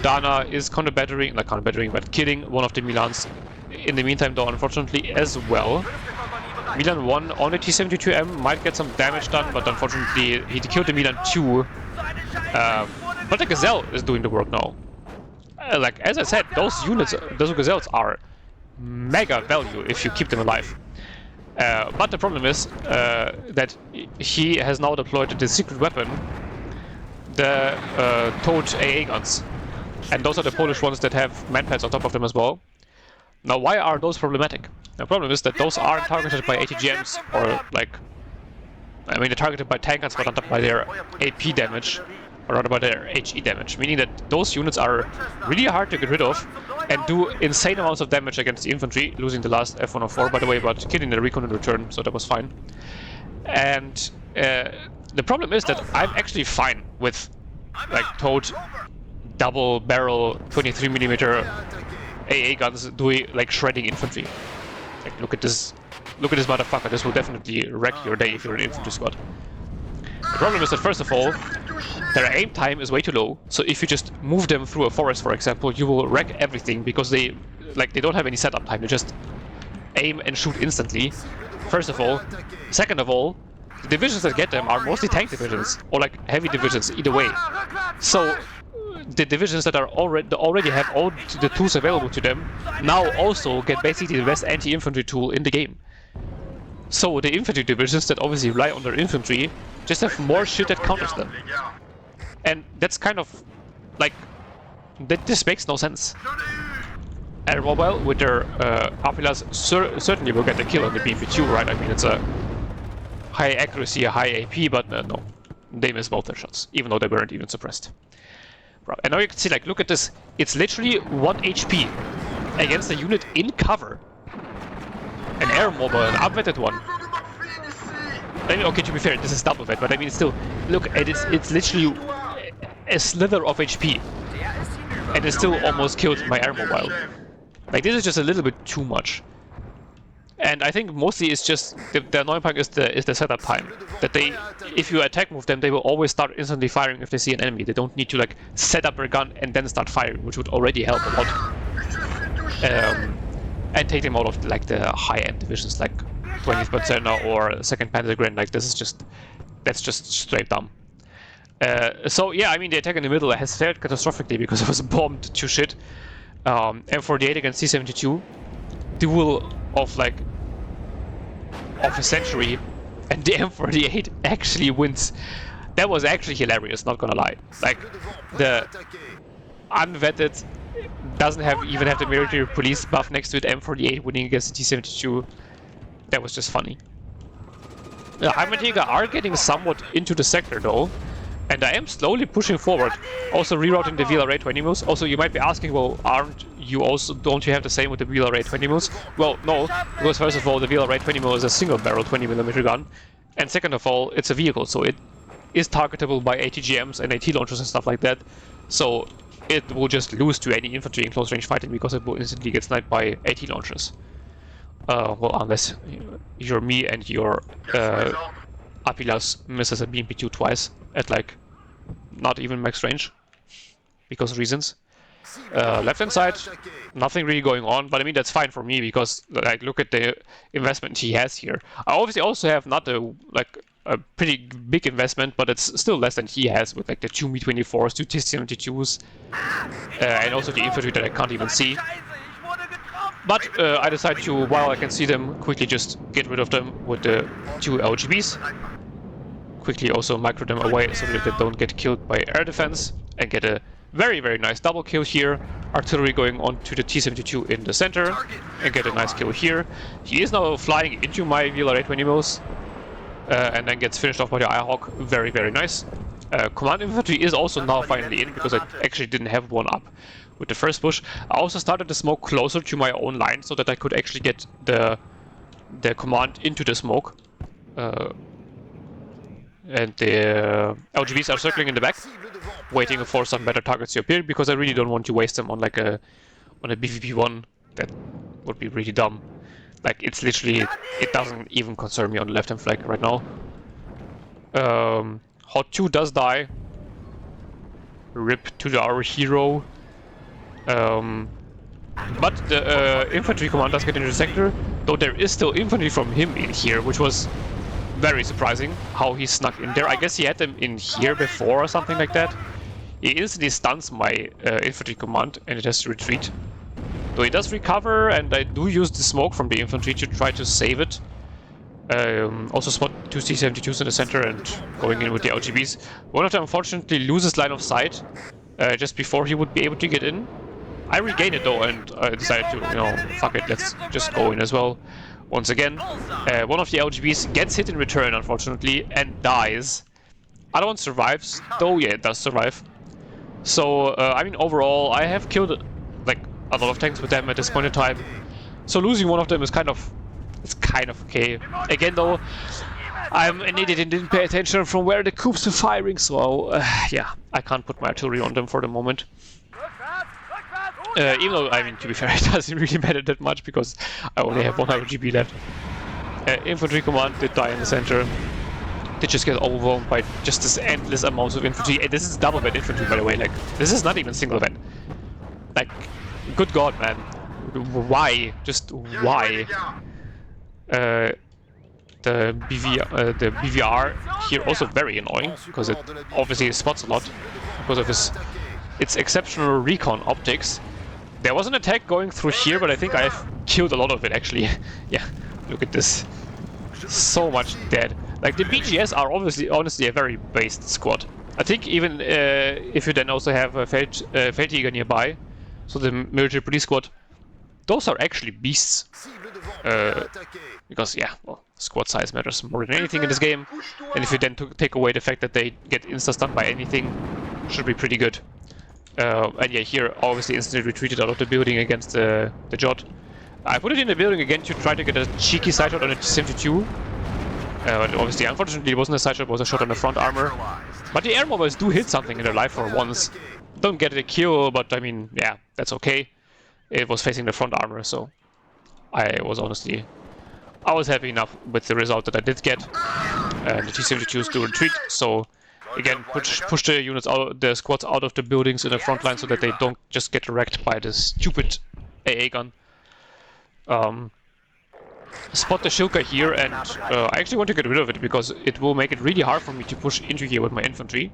Dana is but killing one of the Milans in the meantime, though, unfortunately, as well. Milan 1 on the T-72M might get some damage done, but unfortunately he killed the Milan 2. But the Gazelle is doing the work now. Like, as I said, those units, those Gazelles are mega value if you keep them alive. But the problem is that he has now deployed the secret weapon, the towed AA guns. And those are the Polish ones that have manpads on top of them as well. Now, why are those problematic? The problem is that those aren't targeted by ATGMs, or like, I mean, they're targeted by tank guns, but not by their AP damage, or rather by their HE damage, meaning that those units are really hard to get rid of and do insane amounts of damage against the infantry, losing the last F-104, by the way, but killing the recon in return, so that was fine. And the problem is that I'm actually fine with, like, towed double barrel 23mm AA guns doing like shredding infantry. Like look at this motherfucker. This will definitely wreck your day if you're an infantry squad. The problem is that first of all, their aim time is way too low. So if you just move them through a forest, for example, you will wreck everything because they don't have any setup time. They just aim and shoot instantly. First of all. Second of all, the divisions that get them are mostly tank divisions or like heavy divisions, either way. So the divisions that are already have all the tools available to them now also get basically the best anti-infantry tool in the game. So the infantry divisions that obviously rely on their infantry just have more shit that counters them. And that's kind of like this makes no sense. Air Mobile with their Apilas certainly will get the kill on the BMP2, right? I mean, it's a high accuracy, a high AP, but no. They miss both their shots, even though they weren't even suppressed. Right. And now you can see, like, look at this. It's literally 1 HP against a unit in cover. An Air Mobile, an upvetted one. I mean, okay, to be fair, this is double vet, but I mean, still, look, it's literally a slither of HP. And it still almost killed my Air Mobile. Like, this is just a little bit too much. And I think mostly it's just the annoying part is the setup time. That they, if you attack move them, they will always start instantly firing if they see an enemy. They don't need to like set up their gun and then start firing, which would already help a lot. And take them out of like the high-end divisions like 20th Pancerna or 2nd Pancerna. Like that's just straight dumb. So yeah, I mean the attack in the middle has failed catastrophically because it was bombed to shit. M48 against C-72, duel of like of a century, and the M48 actually wins. That was actually hilarious, not gonna lie. Like the unvetted doesn't even have the military police buff next to it. M48 winning against the T-72. That was just funny. The Heimatjäger are getting somewhat into the sector though. And I am slowly pushing forward, also rerouting the VLRA 20 mils. Also, you might be asking, well, don't you have the same with the VLRA 20 mils? Well, no, because first of all, the VLRA 20 mil is a single barrel 20mm gun, and second of all, it's a vehicle, so it is targetable by ATGMs and AT launchers and stuff like that. So it will just lose to any infantry in close range fighting because it will instantly get sniped by AT launchers. Well, unless you're me and your Apilas misses a BMP2 twice at like not even max range because of reasons. Left hand side, nothing really going on, but I mean that's fine for me because like look at the investment he has here. I obviously also have not a pretty big investment, but it's still less than he has with like the 2 Mi-24s, 2 T-72s, and also the infantry that I can't even see. But I decided to, while I can see them, quickly just get rid of them with the 2 LGBs. Quickly also micro them away so that they don't get killed by air defense, and get a very, very nice double kill here. Artillery going on to the T-72 in the center, and get a nice kill here. He is now flying into my VLRA 20 mils, and then gets finished off by the Irehawk. Very, very nice. Command infantry is also now finally in, because I actually didn't have one up with the first push. I also started the smoke closer to my own line so that I could actually get the command into the smoke. And the LGBs are circling in the back, waiting for some better targets to appear, because I really don't want to waste them on like a BVP-1. That would be really dumb. Like it's literally, it doesn't even concern me on the left-hand flank right now. Hot 2 does die. Rip to our hero. But the infantry command does get into the sector, though there is still infantry from him in here, which was very surprising how he snuck in there. I guess he had them in here before or something like that. He instantly stuns my infantry command and it has to retreat. Though he does recover, and I do use the smoke from the infantry to try to save it. Also spot 2 C-72s in the center and going in with the LGBs. One of them unfortunately loses line of sight just before he would be able to get in. I regain it though, and I decided to, you know, fuck it, let's just go in as well. Once again, one of the LGBs gets hit in return, unfortunately, and dies. Other one survives, though, yeah, it does survive. So, I mean, overall, I have killed, like, a lot of tanks with them at this point in time. So losing one of them is kind of okay. Again, though, I'm an idiot and didn't pay attention from where the coups are firing, so, yeah, I can't put my artillery on them for the moment. Even though, I mean, to be fair, it doesn't really matter that much because I only have 100 GB left. Infantry command did die in the center. Did just get overwhelmed by just this endless amounts of infantry. And this is double bed infantry, by the way. Like, this is not even single bed. Like, good god, man. Why? Just why? The BVR here also very annoying because it obviously spots a lot because of its exceptional recon optics. There was an attack going through here, but I think I've killed a lot of it actually. Yeah, look at this. So much dead. Like the BGS are honestly a very based squad. I think even if you then also have a Feldjäger nearby, so the military police squad, those are actually beasts. Because yeah, well, squad size matters more than anything in this game. And if you then take away the fact that they get insta-stunned by anything, should be pretty good. And yeah, here obviously instantly retreated out of the building against the Jot. I put it in the building again to try to get a cheeky side shot on a T-72. Obviously, unfortunately, it wasn't a side shot, it was a shot on the front armor. But the air mobiles do hit something in their life for once. Don't get a kill, but I mean, yeah, that's okay. It was facing the front armor, so I was happy enough with the result that I did get. The T-72s do retreat, so again, push the units out, the squads out of the buildings in the front line so that they don't just get wrecked by this stupid AA gun. Spot the Shilka here, and I actually want to get rid of it because it will make it really hard for me to push into here with my infantry.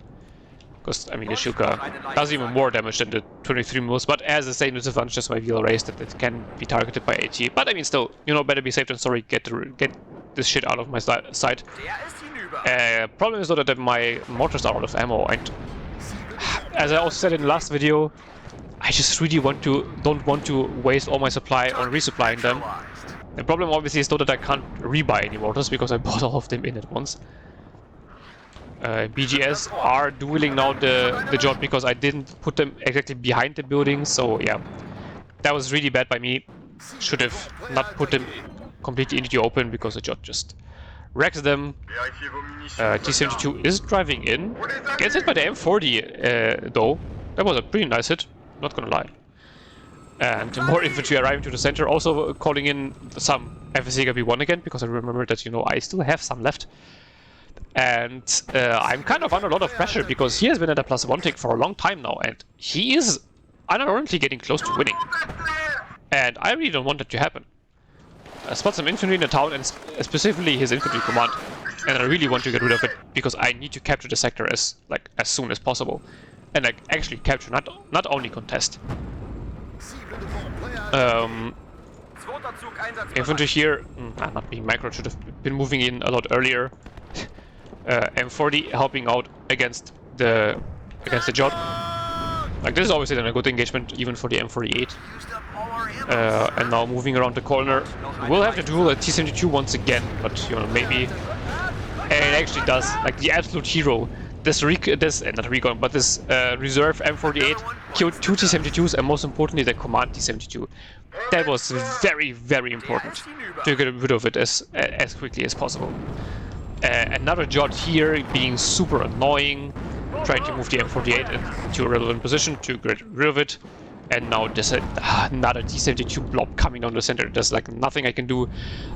Because, I mean, the Shilka does even more damage than the 23 mils, but has the same disadvantage as my VLRAs that it can be targeted by AT. But I mean, still, you know, better be safe than sorry. Get this shit out of my sight. Problem is though that my mortars are out of ammo, and as I also said in the last video, I just really don't want to waste all my supply on resupplying them. The problem obviously is though that I can't rebuy any mortars because I bought all of them in at once. BGS are dueling now the Jot because I didn't put them exactly behind the building, so yeah, that was really bad by me. Should have not put them completely into the open because the Jot just wrecks them. T-72 is driving in, gets hit by the M40 though. That was a pretty nice hit, not gonna lie. And more infantry arriving to the center, also calling in some FSJäger B1 again, because I remember that, you know, I still have some left. And I'm kind of under a lot of pressure, because he has been at a +1 tick for a long time now, and he is unironically getting close to winning. And I really don't want that to happen. I spot some infantry in the town, and specifically his infantry command, and I really want to get rid of it, because I need to capture the sector as soon as possible. And like actually capture, not only contest. Infantry here, not being micro, should have been moving in a lot earlier. M40 helping out against the Jot. Like this is obviously then a good engagement even for the M48. And now moving around the corner, we'll have to duel at T-72 once again, but you know maybe it actually does. Like the absolute hero. This reserve M48 killed 2 T-72s and most importantly the command T-72. That was very, very important to get rid of it as quickly as possible. Another Jot here being super annoying, trying to move the M48 into a relevant position to get rid of it. And now there's another T-72 blob coming down the center. There's like nothing I can do.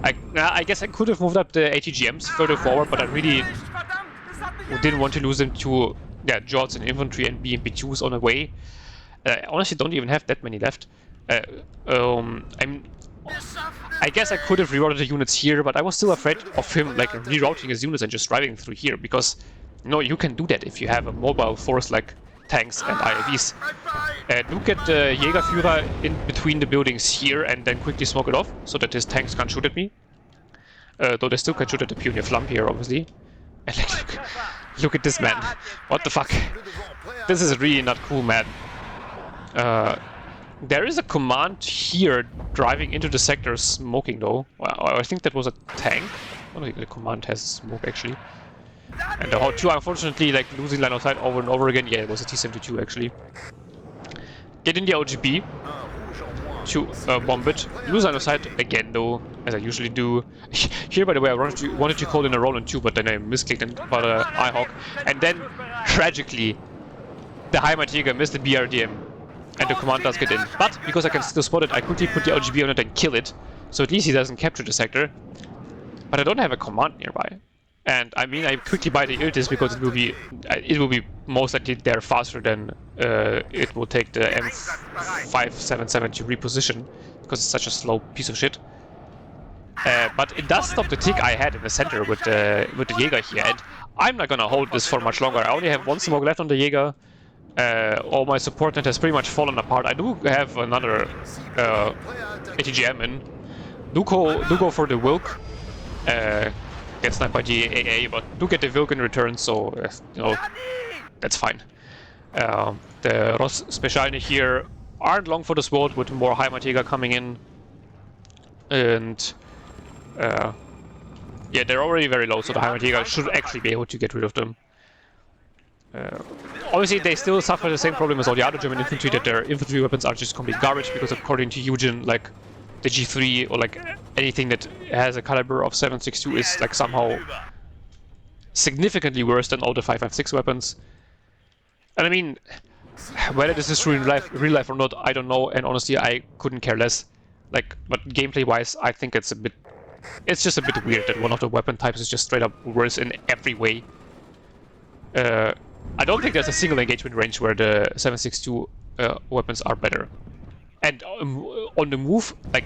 I guess I could have moved up the ATGMs further forward, but I really didn't want to lose them to Jots and infantry and BMP2s on the way. I honestly don't even have that many left. I guess I could have rerouted the units here, but I was still afraid of him like rerouting his units and just driving through here, because no, you can do that if you have a mobile force like tanks and IFVs. Do get the Jägerführer in between the buildings here and then quickly smoke it off so that his tanks can't shoot at me. Though they still can shoot at the Pioneer Flump here, obviously. And like, look at this man. What the fuck? This is really not cool, man. There is a command here driving into the sector smoking though. Well, I think that was a tank. I don't think the command has smoke actually. And the H2 unfortunately like losing line of sight over and over again. Yeah, it was a T-72 actually. Get in the OGB to bomb it. Lose line of sight again though, as I usually do. Here by the way I wanted to call in a Roland 2, but then I misclicked and bought a IHawk. And then tragically the Heimatjäger missed the BRDM. and the command does get in. But because I can still spot it, I quickly put the LGB on it and kill it, so at least he doesn't capture the sector. But I don't have a command nearby. And I mean, I quickly buy the Iltis because it will be most likely there faster than it will take the M577 to reposition, because it's such a slow piece of shit. But it does stop the tick I had in the center with the Jäger here, and I'm not gonna hold this for much longer. I only have one smoke left on the Jäger. All my support net has pretty much fallen apart. I do have another ATGM in. Do go for the Wilk. Get sniped by the AA, but do get the Wilk in return, so you know, that's fine. The Ross Specialny here aren't long for the sword, with more Heimatjäger coming in, and yeah, they're already very low, so the Heimatjäger should actually be able to get rid of them. Obviously, they still suffer the same problem as all the other German infantry, that their infantry weapons are just complete garbage, because according to Eugen, like, the G3 or like anything that has a caliber of 7.62 is like somehow significantly worse than all the 5.56 weapons. And I mean, whether this is true in real life or not, I don't know, and honestly, I couldn't care less. Like, but gameplay-wise, I think it's just a bit weird that one of the weapon types is just straight up worse in every way. I don't think there's a single engagement range where the 7.62 weapons are better. And on the move, like,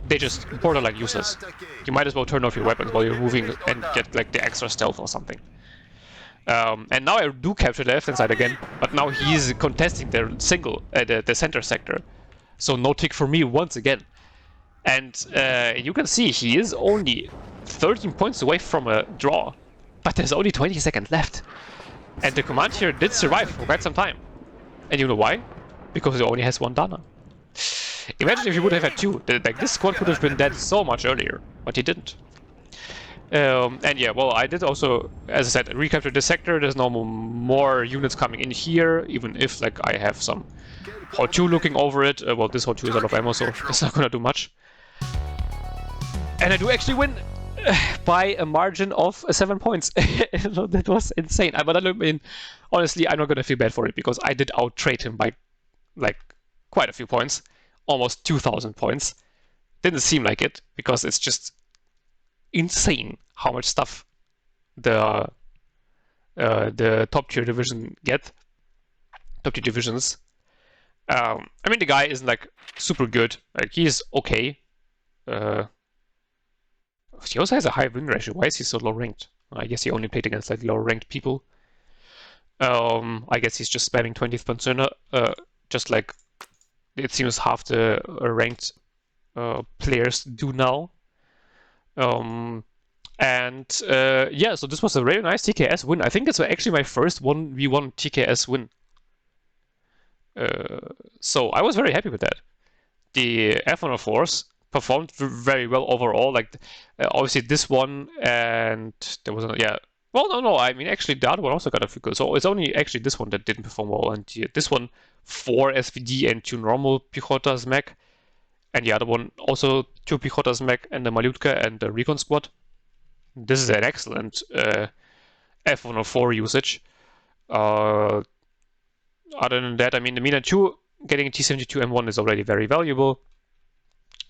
they just borderline useless. You might as well turn off your weapons while you're moving and get like the extra stealth or something. And now I do capture the left-hand side again, but now he's contesting the single, the center sector. So no tick for me once again. And you can see he is only 13 points away from a draw, but there's only 20 seconds left. And the command here did survive for quite some time. And you know why? Because it only has one Dana. Imagine if you would have had two. Like, this squad could have been dead so much earlier, but he didn't. And yeah, well, I did also, as I said, recapture the sector. There's no more units coming in here, even if, like, I have some H2 looking over it. Well, this H2 is out of ammo, so it's not gonna do much. And I do actually win by a margin of 7 points. That was insane. But I mean, honestly, I'm not gonna feel bad for it, because I did out-trade him by, like, quite a few points. Almost 2,000 points. Didn't seem like it, because it's just insane how much stuff the top tier division get. Top tier divisions. I mean, the guy isn't like super good. Like, he's okay. He also has a high win ratio. Why is he so low ranked? I guess he only played against like lower ranked people. I guess he's just spamming 20th Pancerna, just like it seems half the ranked players do now. Yeah, so this was a very nice TKS win. I think it's actually my first 1v1 TKS win. So I was very happy with that. The F104s performed very well overall. Like, obviously this one, and there was yeah. Well, no. I mean, actually, the other one also got a few kills. So it's only actually this one that didn't perform well, and this one 4 SVD and 2 normal Pichotas mech, and the other one also 2 Pichotas mech and the Malutka and the Recon squad. This is an excellent F104 usage. Other than that, I mean, the Mina 2 getting a T72 M1 is already very valuable.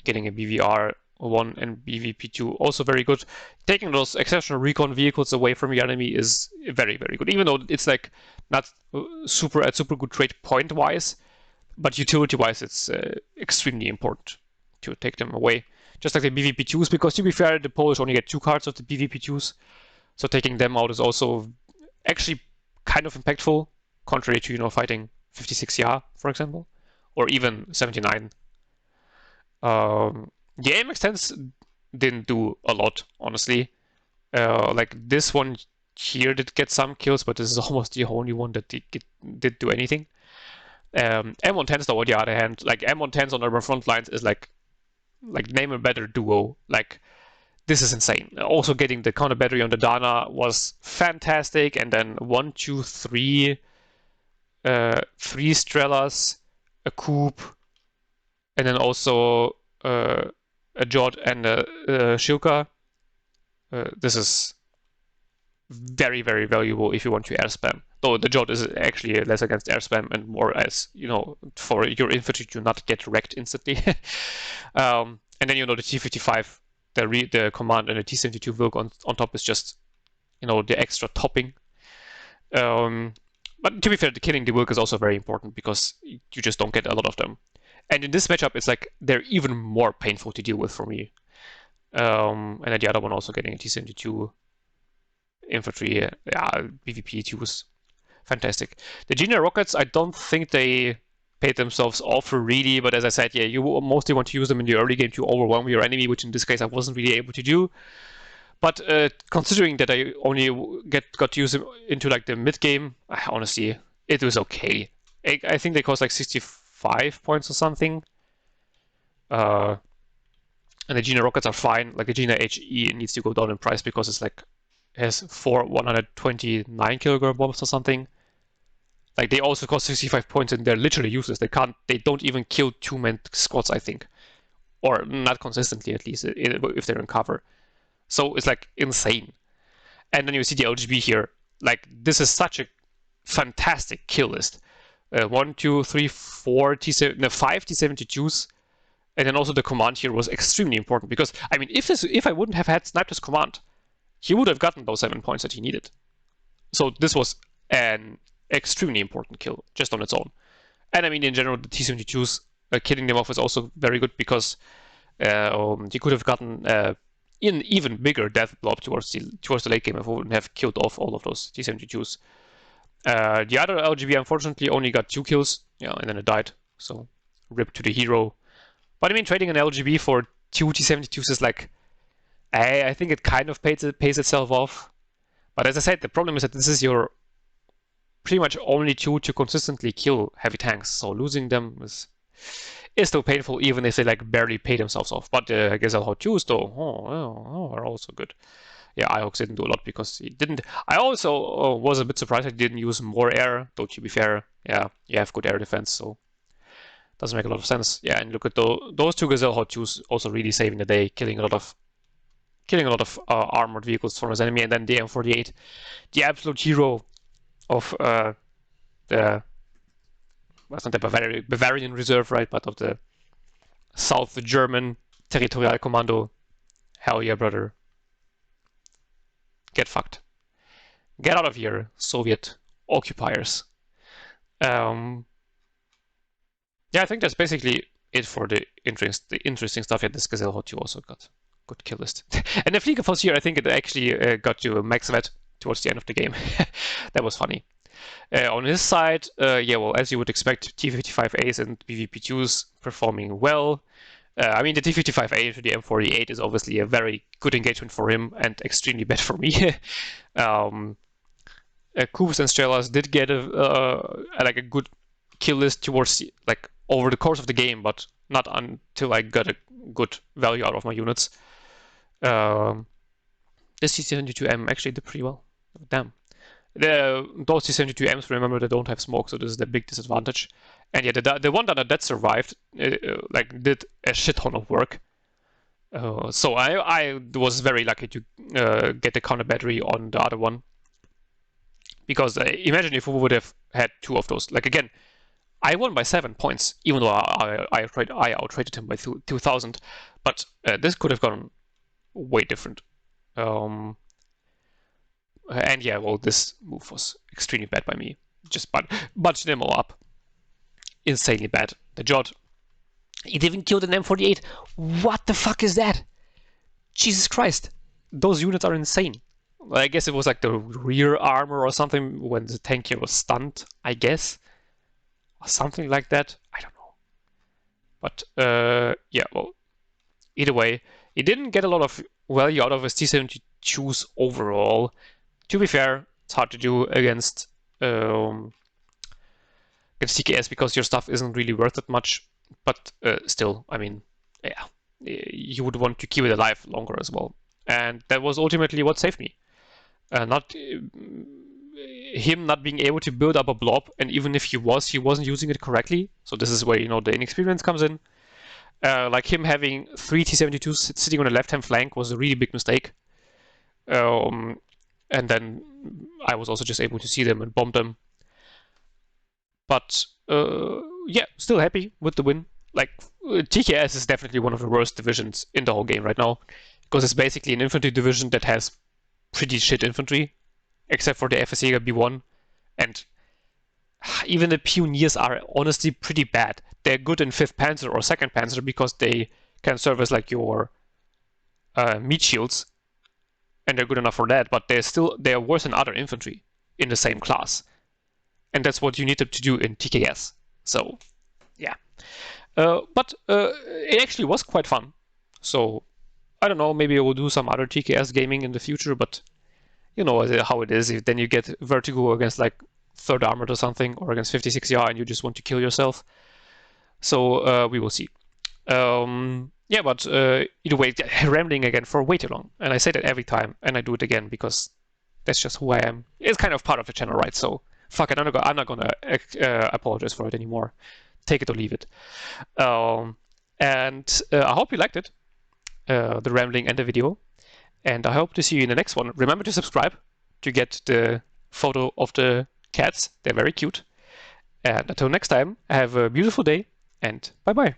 Getting a BVR1 and BVP2 also very good. Taking those exceptional recon vehicles away from the enemy is very, very good. Even though it's like not super good trade point wise, but utility wise, it's extremely important to take them away. Just like the BVP2s, because to be fair, the Polish only get 2 cards of the BVP2s, so taking them out is also actually kind of impactful, contrary to fighting 56 YA, for example, or even 79. The AMX-10s didn't do a lot, honestly. Like this one here did get some kills, but this is almost the only one that did do anything. M110s, though, on the other hand, like M110s on Urban Frontlines is like name a better duo. Like, this is insane. Also, getting the counter battery on the Dana was fantastic, and then 1, 2, 3, 3 Strelas, a Coupe, and then also a Jod and a Shilka. This is very, very valuable if you want to air spam. Though the Jot is actually less against air spam and more as, for your infantry to not get wrecked instantly. And then, the T55, the command, and the T72 Wilk on top is just, the extra topping. But to be fair, the killing the Wilk is also very important because you just don't get a lot of them. And in this matchup, it's like they're even more painful to deal with for me. And then the other one also getting a T72 infantry, BVP was fantastic. The Gina rockets, I don't think they paid themselves off really, but as I said, yeah, you mostly want to use them in the early game to overwhelm your enemy, which in this case I wasn't really able to do. But considering that I only got to use them into like the mid game, honestly, it was okay. I think they cost like 65 points or something. And the Gina rockets are fine. Like the Gina HE needs to go down in price because it's like has 4 129 kilogram bombs or something. Like they also cost 65 points and they're literally useless. They don't even kill 2-man squads, I think, or not consistently at least if they're in cover. So it's like insane. And then you see the LGB here. Like this is such a fantastic kill list. 1, 2, 3, 4 5 T72s. And then also the command here was extremely important because I mean if I wouldn't have had Sniper's command, he would have gotten those 7 points that he needed. So this was an extremely important kill just on its own. And I mean in general the T72s killing them off was also very good because you could have gotten an even bigger death blob towards the late game if we wouldn't have killed off all of those T72s. The other LGB unfortunately only got 2 kills, and then it died. So rip to the hero. But I mean, trading an LGB for 2 T72s is like, I think it kind of pays itself off. But as I said, the problem is that this is your pretty much only 2 to consistently kill heavy tanks. So losing them is still painful, even if they like barely pay themselves off. But I guess I'll 2s though, are also good. Yeah, IHOX didn't do a lot because he didn't. I also was a bit surprised that he didn't use more air, though to be fair, yeah, you have good air defense, so doesn't make a lot of sense. Yeah, and look at those 2 Gazelle Hot 2s also really saving the day, killing a lot of armored vehicles from his enemy, and then the M48, the absolute hero of the was not the Bavarian Reserve, right, but of the South German Territorial Commando. Hell yeah, brother. Get fucked. Get out of here, Soviet occupiers. Yeah, I think that's basically it for the interesting stuff. Yeah, this Gazelle Hot 2 also got good kill list. And the Fliegerfaust here, I think it actually got to a max vet towards the end of the game. That was funny. On his side, yeah, well, as you would expect, T55As and BVP2s performing well. I mean, the T55A to the M48 is obviously a very good engagement for him and extremely bad for me. Kubus and Strelas did get a good kill list towards over the course of the game, but not until I got a good value out of my units. This T72M actually did pretty well. Damn. Those T72Ms, remember, they don't have smoke, so this is the big disadvantage. And yeah, the one that survived, did a shit ton of work. So I was very lucky to get the counter battery on the other one. Because imagine if we would have had 2 of those. Like again, I won by 7 points, even though I outtraded him by 2,000. But this could have gone way different. And yeah, well, this move was extremely bad by me. Just bunched them all up. Insanely bad. The Jot. It even killed an M48. What the fuck is that? Jesus Christ. Those units are insane. I guess it was like the rear armor or something when the tank here was stunned, I guess. Or something like that. I don't know. But, yeah, well, either way, he didn't get a lot of value out of his T72s overall. To be fair, it's hard to do against TKS because your stuff isn't really worth it much. But still, I mean, yeah, you would want to keep it alive longer as well. And that was ultimately what saved me. Not him not being able to build up a blob, and even if he wasn't using it correctly. So this is where, the inexperience comes in. Like him having 3 T72s sitting on the left-hand flank was a really big mistake. and then I was also just able to see them and bomb them. But yeah, still happy with the win. Like, TKS is definitely one of the worst divisions in the whole game right now, because it's basically an infantry division that has pretty shit infantry, except for the FSA B1, and even the Pioneers are honestly pretty bad. They're good in 5th Panzer or 2nd Panzer because they can serve as like your meat shields, and they're good enough for that, but they're worse than other infantry in the same class. And that's what you need them to do in TKS. So, yeah. But it actually was quite fun. So, I don't know, maybe I will do some other TKS gaming in the future, but you know how it is. If then you get Vertigo against like 3rd Armored or something, or against 56R and you just want to kill yourself. So, we will see. Yeah, but either way, rambling again for way too long. And I say that every time, and I do it again because that's just who I am. It's kind of part of the channel, right? So, fuck it, I'm not gonna apologize for it anymore. Take it or leave it. And I hope you liked it, the rambling and the video. And I hope to see you in the next one. Remember to subscribe to get the photo of the cats. They're very cute. And until next time, have a beautiful day and bye-bye.